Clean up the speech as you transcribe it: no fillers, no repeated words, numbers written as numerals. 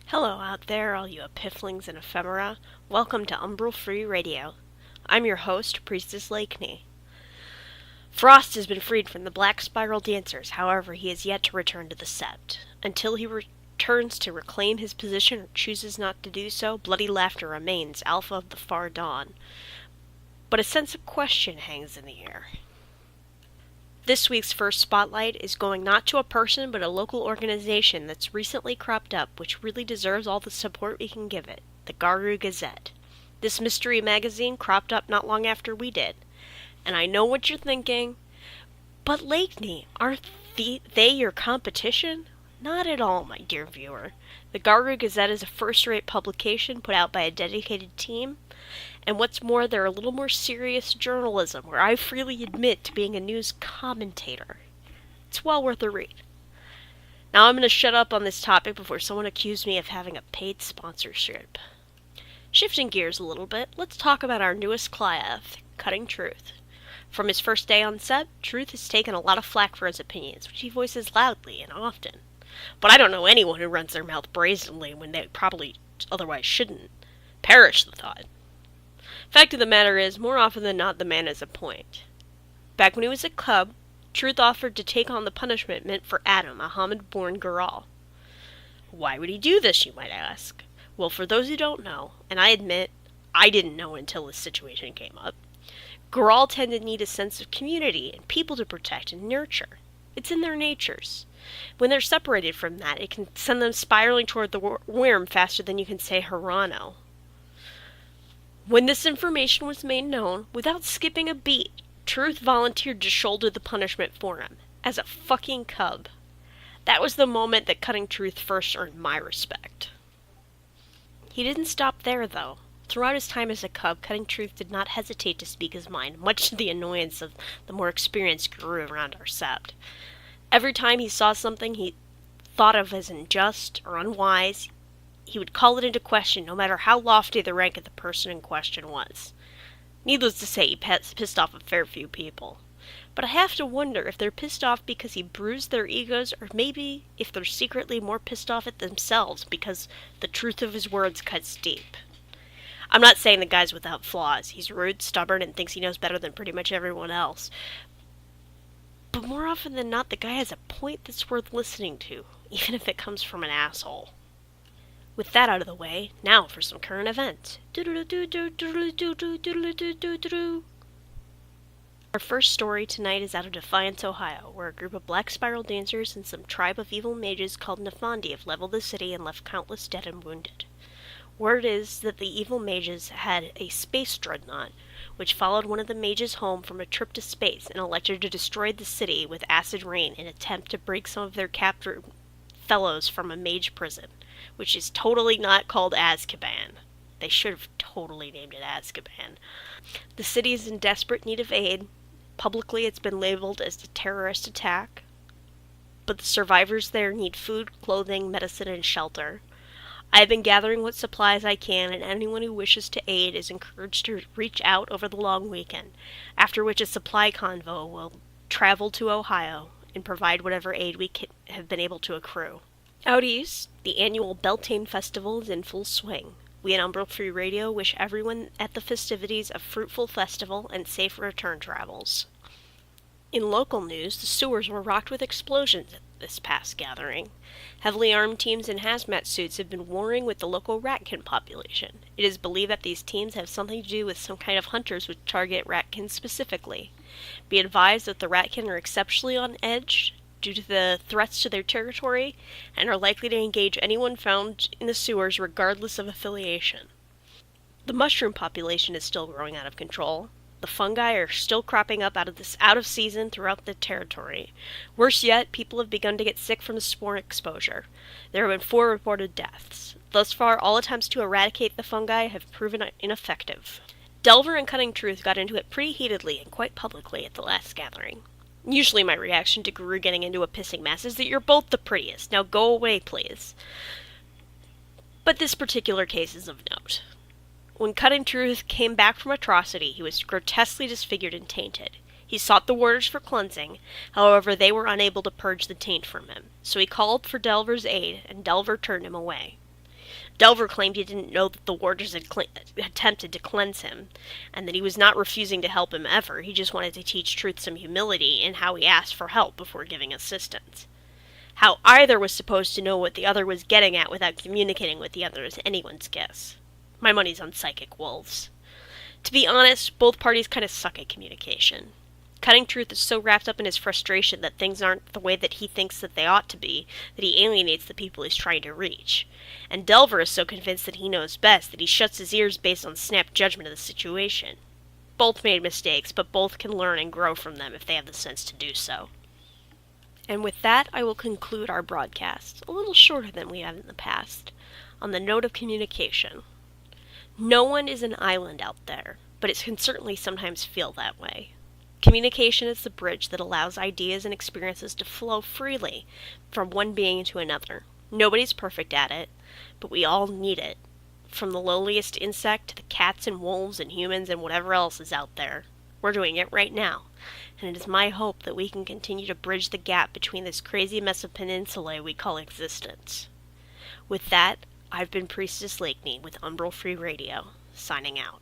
Hello out there, all you epiphling and ephemera. Welcome to Umbral Free Radio. I'm your host, Priestess Lakeney. Frost has been freed from the Black Spiral Dancers, however, he has yet to return to the Sept. Until he returns to reclaim his position or chooses not to do so, Bloody Laughter remains Alpha of the Far Dawn. But a sense of question hangs in the air. This week's first spotlight is going not to a person, but a local organization that's recently cropped up, which really deserves all the support we can give it, the Garu Gazette. This mystery magazine cropped up not long after we did. And I know what you're thinking, but Lakeney, aren't they your competition? Not at all, my dear viewer. The Garu Gazette is a first-rate publication put out by a dedicated team. And what's more, they're a little more serious journalism, where I freely admit to being a news commentator. It's well worth a read. Now I'm going to shut up on this topic before someone accuses me of having a paid sponsorship. Shifting gears a little bit, let's talk about our newest Cliath, Cutting Truth. From his first day on set, Truth has taken a lot of flack for his opinions, which he voices loudly and often. But I don't know anyone who runs their mouth brazenly when they probably otherwise shouldn't. Perish the thought. Fact of the matter is, more often than not, the man has a point. Back when he was a cub, Truth offered to take on the punishment meant for Adam, a Hamid-born Garal. Why would he do this, you might ask? Well, for those who don't know, and I admit, I didn't know until this situation came up, Garal tend to need a sense of community and people to protect and nurture. It's in their natures. When they're separated from that, it can send them spiraling toward the worm faster than you can say Hirano. When this information was made known, without skipping a beat, Truth volunteered to shoulder the punishment for him, as a fucking cub. That was the moment that Cutting Truth first earned my respect. He didn't stop there, though. Throughout his time as a cub, Cutting Truth did not hesitate to speak his mind, much to the annoyance of the more experienced guru around our sept. Every time he saw something he thought of as unjust or unwise, he would call it into question, no matter how lofty the rank of the person in question was. Needless to say, he pissed off a fair few people. But I have to wonder if they're pissed off because he bruised their egos, or maybe if they're secretly more pissed off at themselves because the truth of his words cuts deep. I'm not saying the guy's without flaws. He's rude, stubborn, and thinks he knows better than pretty much everyone else. But more often than not, the guy has a point that's worth listening to, even if it comes from an asshole. With that out of the way, now for some current events. Our first story tonight is out of Defiance, Ohio, where a group of Black Spiral Dancers and some tribe of evil mages called Nefandi have leveled the city and left countless dead and wounded. Word is that the evil mages had a space dreadnought, which followed one of the mages home from a trip to space and elected to destroy the city with acid rain in an attempt to break some of their captured fellows from a mage prison, which is totally not called Azkaban. They should have totally named it Azkaban. The city is in desperate need of aid. Publicly, it's been labeled as a terrorist attack. But the survivors there need food, clothing, medicine, and shelter. I have been gathering what supplies I can, and anyone who wishes to aid is encouraged to reach out over the long weekend, after which a supply convoy will travel to Ohio and provide whatever aid we have been able to accrue. Out east, the annual Beltane Festival is in full swing. We at Umbral Free Radio wish everyone at the festivities a fruitful festival and safe return travels. In local news, the sewers were rocked with explosions at this past gathering. Heavily armed teams in hazmat suits have been warring with the local ratkin population. It is believed that these teams have something to do with some kind of hunters which target ratkins specifically. Be advised that the ratkin are exceptionally on edge due to the threats to their territory, and are likely to engage anyone found in the sewers regardless of affiliation. The mushroom population is still growing out of control. The fungi are still cropping up out of season throughout the territory. Worse yet, people have begun to get sick from the spore exposure. There have been 4 reported deaths. Thus far, all attempts to eradicate the fungi have proven ineffective. Delver and Cutting Truth got into it pretty heatedly and quite publicly at the last gathering. Usually my reaction to Guru getting into a pissing mess is that you're both the prettiest. Now go away, please. But this particular case is of note. When Cutting Truth came back from atrocity, he was grotesquely disfigured and tainted. He sought the warders for cleansing, however they were unable to purge the taint from him, so he called for Delver's aid, and Delver turned him away. Delver claimed he didn't know that the warders had attempted to cleanse him, and that he was not refusing to help him ever. He just wanted to teach Truth some humility in how he asked for help before giving assistance. How either was supposed to know what the other was getting at without communicating with the other is anyone's guess. My money's on psychic wolves. To be honest, both parties kind of suck at communication. Cutting Truth is so wrapped up in his frustration that things aren't the way that he thinks that they ought to be, that he alienates the people he's trying to reach. And Delver is so convinced that he knows best that he shuts his ears based on snap judgment of the situation. Both made mistakes, but both can learn and grow from them if they have the sense to do so. And with that, I will conclude our broadcast, a little shorter than we have in the past, on the note of communication. No one is an island out there, but it can certainly sometimes feel that way. Communication is the bridge that allows ideas and experiences to flow freely from one being to another. Nobody's perfect at it, but we all need it, from the lowliest insect to the cats and wolves and humans and whatever else is out there. We're doing it right now, and it is my hope that we can continue to bridge the gap between this crazy mess of peninsulae we call existence. With that, I've been Priestess Lakeney with Umbral Free Radio, signing out.